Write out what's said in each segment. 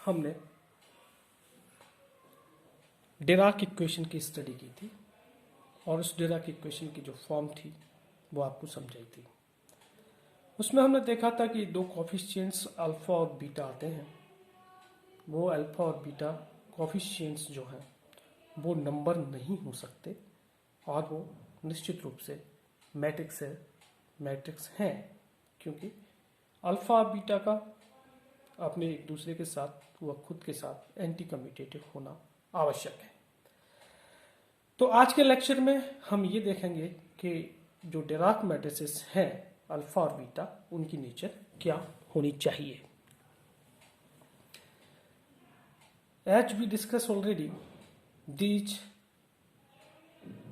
हमने Dirac equation की study की थी और उस डिराक इक्वेशन की जो फॉर्म थी वो आपको समझाई थी। उसमें हमने देखा था कि दो कोफिशिएंट्स अल्फा और बीटा आते हैं। वो अल्फा और बीटा कोफिशिएंट्स जो हैं वो नंबर नहीं हो सकते और वो निश्चित रूप से मैट्रिक्स हैं, क्योंकि अल्फा और बीटा का अपने एक दूसरे के साथ व खुद के साथ एंटी कम्यूटेटिव होना आवश्यक है। तो आज के लेक्चर में हम ये देखेंगे कि जो डिराक मैट्रिसेस हैं अल्फा और बीटा, उनकी नेचर क्या होनी चाहिए। As we discussed already, these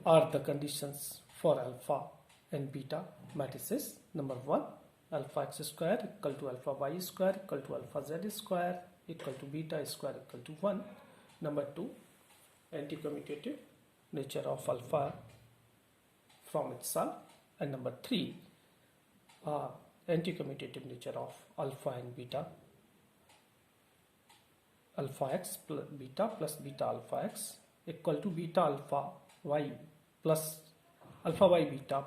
are the conditions for alpha and beta matrices. Number one, alpha x square equal to alpha y square equal to alpha z square equal to beta square equal to 1. Number two, anti-commutative nature of alpha from itself. And number three, anti-commutative nature of alpha and beta, alpha x plus beta alpha x equal to beta alpha y plus alpha y beta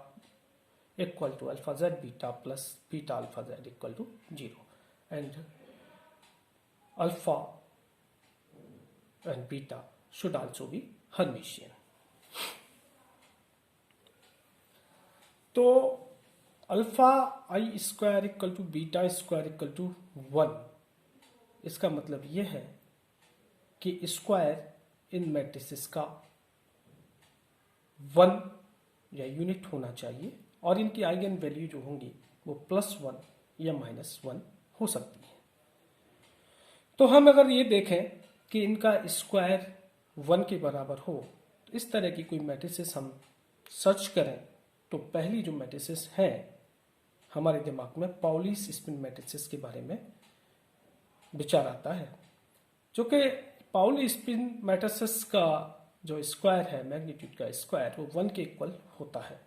equal to alpha z beta plus beta alpha z equal to 0, and alpha and beta should also be Hermitian. तो alpha I square equal to beta square equal to 1, इसका मतलब ये है कि square इन matrices का 1 या unit होना चाहिए और इनकी आइगन वैल्यू जो होंगी वो +1 या -1 हो सकती है। तो हम अगर ये देखें कि इनका स्क्वायर 1 के बराबर हो, इस तरह की कोई मैट्रिसेस हम सर्च करें तो पहली जो मैट्रिसेस हैं हमारे दिमाग में पाउली स्पिन मैट्रिसेस के बारे में विचार आता है, जो कि पाउली स्पिन मैट्रिसेस का जो स्क्वायर है, मैग्नीट्यूड का स्क्वायर, वो 1 के इक्वल होता है।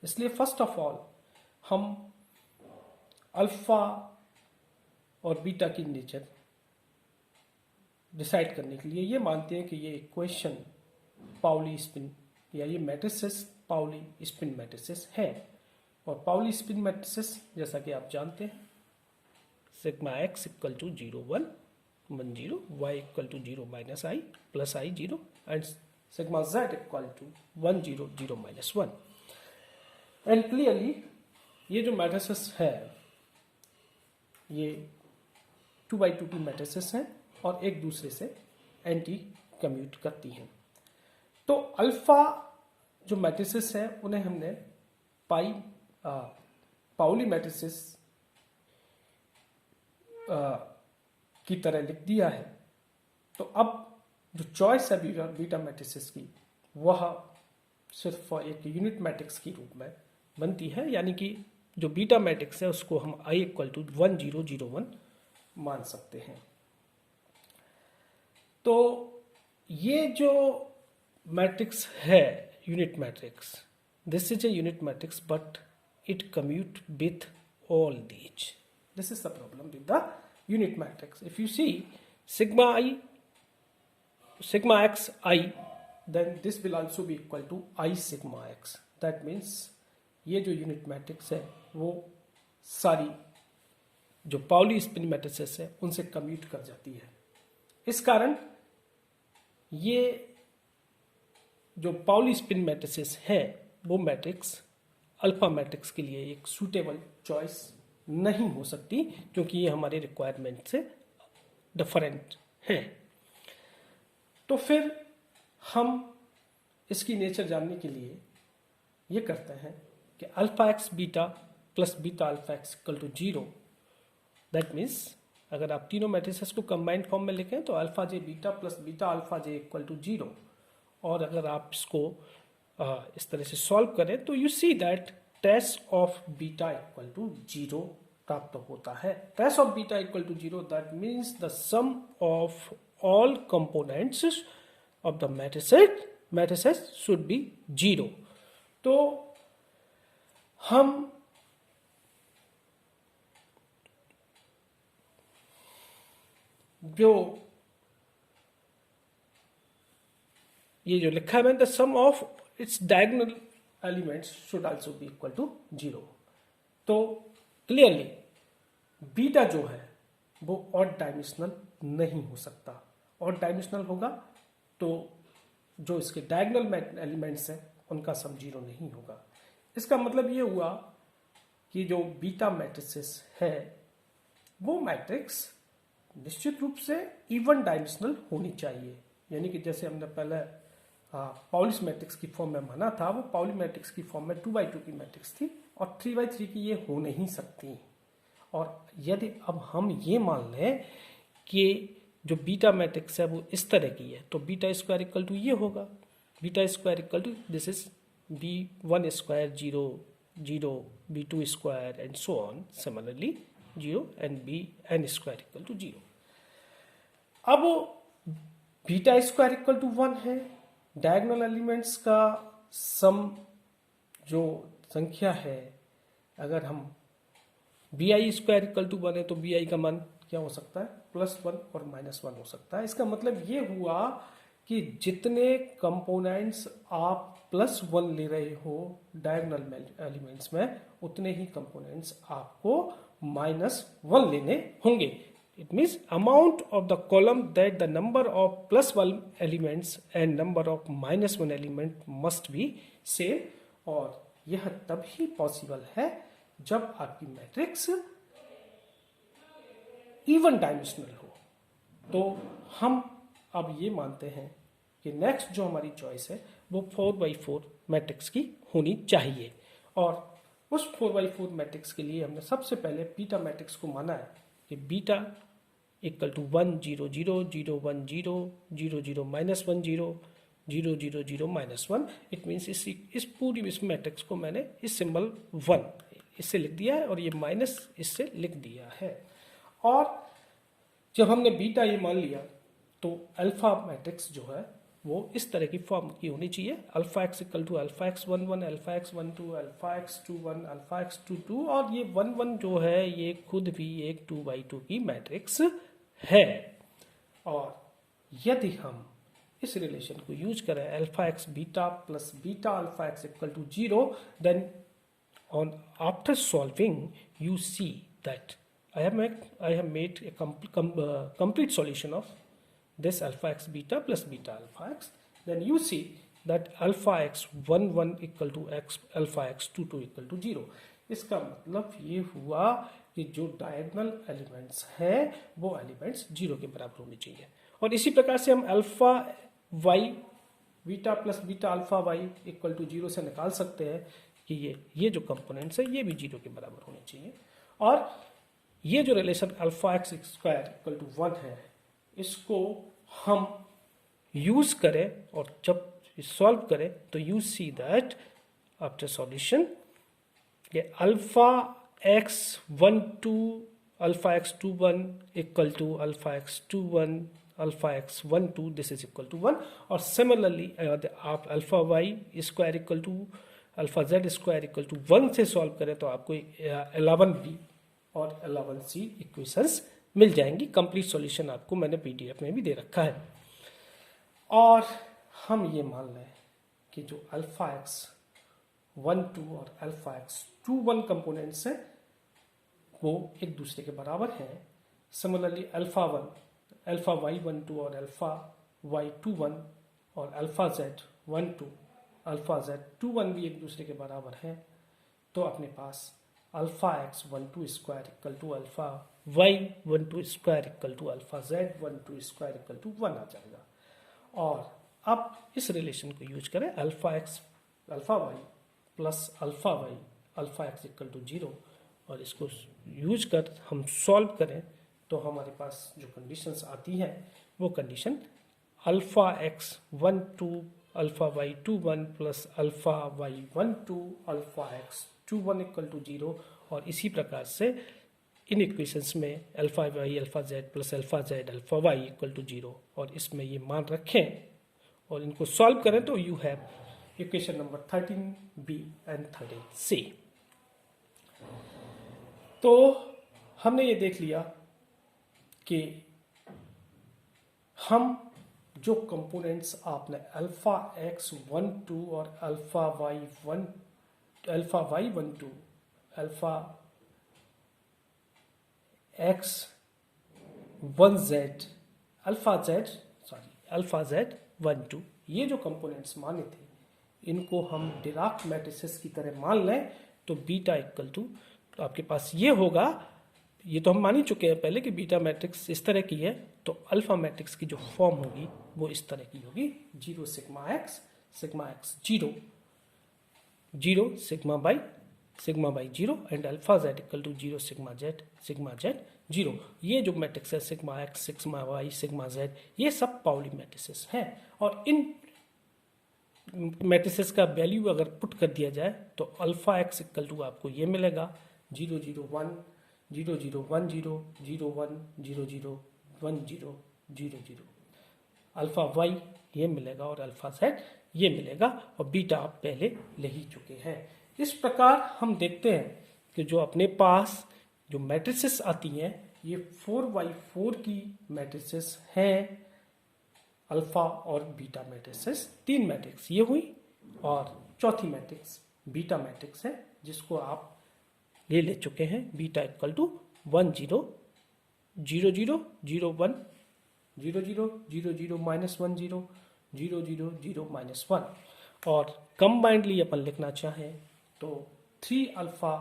इसलिए फर्स्ट ऑफ ऑल हम अल्फा और बीटा की नेचर डिसाइड करने के लिए ये मानते हैं कि ये इक्वेशन पाउली स्पिन या ये मैट्रिसेस पाउली स्पिन मैट्रिसेस है। और पाउली स्पिन मैट्रिसेस जैसा कि आप जानते हैं, sigma x equal to 0 1 1 0, y equal to 0 -i plus i 0 and sigma z equal to 1 0 0 -1। And clearly ये जो मैट्रिसेस है ये 2x2 की मैट्रिसेस हैं और एक दूसरे से एंटी कम्यूट करती हैं। तो अल्फा जो मैट्रिसेस हैं उन्हें हमने पाउली मैट्रिसेस की तरह लिख दिया है। तो अब जो चॉइस है बीटा मैट्रिसेस की, वह सिर्फ एक यूनिट मैट्रिक्स की रूप में बनती है, यानी कि जो बीटा मैट्रिक्स है उसको हम i इक्वल टू 1 0 0 1 मान सकते हैं। तो ये जो मैट्रिक्स है unit matrix, this is a unit matrix but it commute with all these. This is the problem with the unit matrix. If you see sigma x I, then this will also be equal to I sigma x. That means ये जो unit matrix है वो सारी जो Pauli spin matrices है उनसे commute कर जाती है। इस कारण ये जो पाउली स्पिन मैट्रिसेस है वो मैट्रिक्स अल्फा मैट्रिक्स के लिए एक सूटेबल चॉइस नहीं हो सकती, क्योंकि ये हमारे रिक्वायरमेंट से डिफरेंट हैं। तो फिर हम इसकी नेचर जानने के लिए ये करते हैं कि alpha x beta plus beta alpha x equal to 0। That means अगर आप तीनों मैट्रिसेस को कंबाइंड फॉर्म में लिखें तो alpha J beta plus beta alpha J equal to 0, और अगर आप इसको इस तरह से सॉल्व करें तो you see that trace of beta equal to 0 प्राप्त होता है। Trace of beta equal to 0, that means the sum of all components of the matrices should be 0। तो हम जो ये जो लिखा है मैंने, the sum of its diagonal elements should also be equal to 0। तो क्लियरली बीटा जो है वो ऑड डायमेंशनल नहीं हो सकता। ऑड डायमेंशनल होगा तो जो इसके डायगोनल एलिमेंट्स हैं उनका सम 0 नहीं होगा। इसका मतलब ये हुआ कि जो बीटा मैट्रिसेस है वो मैट्रिक्स निश्चित रूप से इवन डायमेंशनल होनी चाहिए। यानी कि जैसे हमने पहले पाउलिस मैट्रिक्स की फॉर्म में माना था, वो पाउली मैट्रिक्स की फॉर्म में 2x2 की मैट्रिक्स थी और 3x3 की ये हो नहीं सकती। और यदि अब हम ये मान लें कि जो बीटा मैट्रिक्स है वो इस तरह की है, तो बीटा स्क्वायर इक्वल टू ये होगा, beta square equal to this is b1 square 0 0 b2 square and so on similarly 0 and bn square equal to 0। अब बीटा स्क्वायर इक्वल टू 1 है, डायगोनल एलिमेंट्स का सम जो संख्या है, अगर हम bi स्क्वायर इक्वल टू 1 है तो bi का मान क्या हो सकता है, +1 और -1 हो सकता है। इसका मतलब ये हुआ कि जितने कंपोनेंट्स आप +1 ले रहे हो डायगोनल एलिमेंट्स में, उतने ही कंपोनेंट्स आपको -1 लेने होंगे। It means amount of the column that the number of +1 elements and number of -1 element must be same। और यह तब ही पॉसिबल है जब आपकी मैट्रिक्स इवन डायमेंशनल हो। तो हम अब ये मानते हैं कि नेक्स्ट जो हमारी चॉइस है वो 4x4 मैट्रिक्स की होनी चाहिए। और उस 4x4 मैट्रिक्स के लिए हमने सबसे पहले बीटा मैट्रिक्स को माना है कि beta equal to 1 0 0 0 1 0 0 0 -1 0 0 0 0 -1। It means इस पूरी इस मैट्रिक्स को मैंने इस सिंबल 1 इससे लिख दिया है और ये माइनस इससे लिख दिया है। और जब हमने बीटा ये मान लिया तो अल्फा मैट्रिक्स जो है वो इस तरह की फॉर्म की होनी चाहिए, alpha x equal to alpha x 1 1 alpha x 1 2 alpha x 2 1 alpha x 2 2। और ये 1 1 जो है ये खुद भी एक 2x2 की मैट्रिक्स है। और यदि हम इस रिलेशन को यूज करें alpha x beta plus beta alpha x equal to 0, then on after solving you see that I have made a complete solution of this alpha x beta plus beta alpha x। then you see that alpha x 1 1 equal to x alpha x 2 2 equal to 0। इसका मतलब ये हुआ कि जो diagonal elements हैं वो elements 0 के बराबर होने चाहिए। और इसी प्रकार से हम alpha y beta plus beta alpha y equal to 0 से निकाल सकते हैं कि ये जो कंपोनेंट्स है ये भी 0 के बराबर होने चाहिए। और ये जो relation alpha x square equal to 1 है, इसको हम यूज करें और जब सॉल्व करें तो you see that after solution ये alpha x 1 2 alpha x 2 1 equal to alpha x 2 1 alpha x 1 2 this is equal to 1। और सिमिलरली आप alpha y square equal to alpha z square equal to 1 से solve करें तो आपको 11b और 11c equations मिल जाएंगी। Complete solution आपको मैंने पीडीएफ में भी दे रखा है। और हम ये मान लें कि जो अल्फा एक्स 1 2 और अल्फा एक्स 2 1 कंपोनेंट्स हैं वो एक दूसरे के बराबर हैं। सिमिलरली अल्फा वाई 1 2 और अल्फा वाई 2 1 और अल्फा जेड 1 2 अल्फा जेड 2 1 भी एक दूसरे के बराबर हैं। तो अपने पास alpha x 1 2 square equal to alpha y 1 2 square equal to alpha z 1 2 square equal to 1 आ जाएगा। और अब इस रिलेशन को यूज करें alpha y plus alpha y alpha x equal to 0, और इसको यूज कर हम सॉल्व करें तो हमारे पास जो कंडीशंस आती हैं वो condition alpha x 1 2 alpha y 2 1 plus alpha y 1 2 alpha x 2 1 equal to 0। और इसी प्रकार से इन इक्वेशंस में alpha y alpha z plus alpha z alpha y equal to 0 और इसमें ये मान रखें और इनको सॉल्व करें तो you have equation number 13b and 13c। तो हमने ये देख लिया कि हम जो कंपोनेंट्स आपने अल्फा एक्स 1 2 और alpha y 1 2 alpha x 1 z alpha z 1 2 ये जो कंपोनेंट्स माने थे, इनको हम डिराक मैट्रिसेस की तरह मान लें तो बीटा इक्वल टू, तो आपके पास ये होगा, ये तो हम मान ही चुके हैं पहले कि बीटा मैट्रिक्स इस तरह की है, तो अल्फा मैट्रिक्स की जो फॉर्म होगी वो इस तरह की होगी, 0 sigma x 0 0 sigma y 0 and alpha z equal to 0 sigma z 0। ये जो मैट्रिक्स है sigma x sigma y sigma z, ये सब पाउली मैट्रिसेस हैं। और इन मैट्रिसेस का वैल्यू अगर पुट कर दिया जाए तो अल्फा एक्स इक्वल टू आपको ये मिलेगा 0 0 1 0 0 1 0 0 1 0 0 1 0 0 0, अल्फा वाई ये मिलेगा और अल्फा जेड ये मिलेगा, और बीटा आप पहले ले ही चुके हैं। इस प्रकार हम देखते हैं कि जो अपने पास जो मैट्रिसेस आती हैं ये 4x4 की मैट्रिसेस हैं, अल्फा और बीटा मैट्रिसेस, 3 मैट्रिक्स ये हुई, और चौथी मैट्रिक्स बीटा मैट्रिक्स है जिसको आप ले चुके हैं, बीटा इक्वल टू 1 0 0 0 0 1 0 0 0 0 -1 0 0 0 0 -1, और कंबाइंडली अपन लिखना चाहें तो 3 अल्फा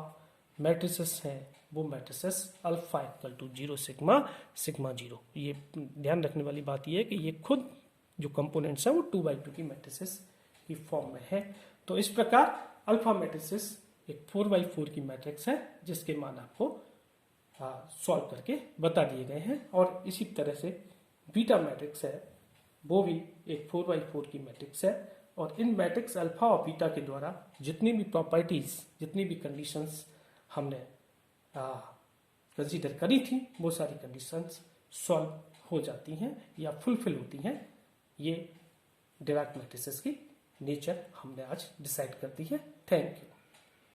मैट्रिसेस हैं, वो matrices alpha equal to 0 sigma 0। ये ध्यान रखने वाली बात ये है कि ये खुद जो कंपोनेंट्स हैं वो 2x2 की मैट्रिसेस की फॉर्म में है। तो इस प्रकार अल्फा मैट्रिसेस एक 4x4 की मैट्रिक्स है जिसके मान आपको सॉल्व करके बता दिए गए हैं, और इसी तरह से बीटा मैट्रिक्स है वो भी एक 4x4 की मैट्रिक्स है, और इन मैट्रिक्स अल्फा और बीटा के द्वारा जितनी भी प्रॉपर्टीज, जितनी भी कंडीशंस हमने कंसीडर करी थी वो सारी कंडीशंस सॉल्व हो जाती हैं या फुलफिल होती हैं। ये डिराक मैट्रिसेस की नेचर हमने आज डिसाइड कर दी है। Thank you.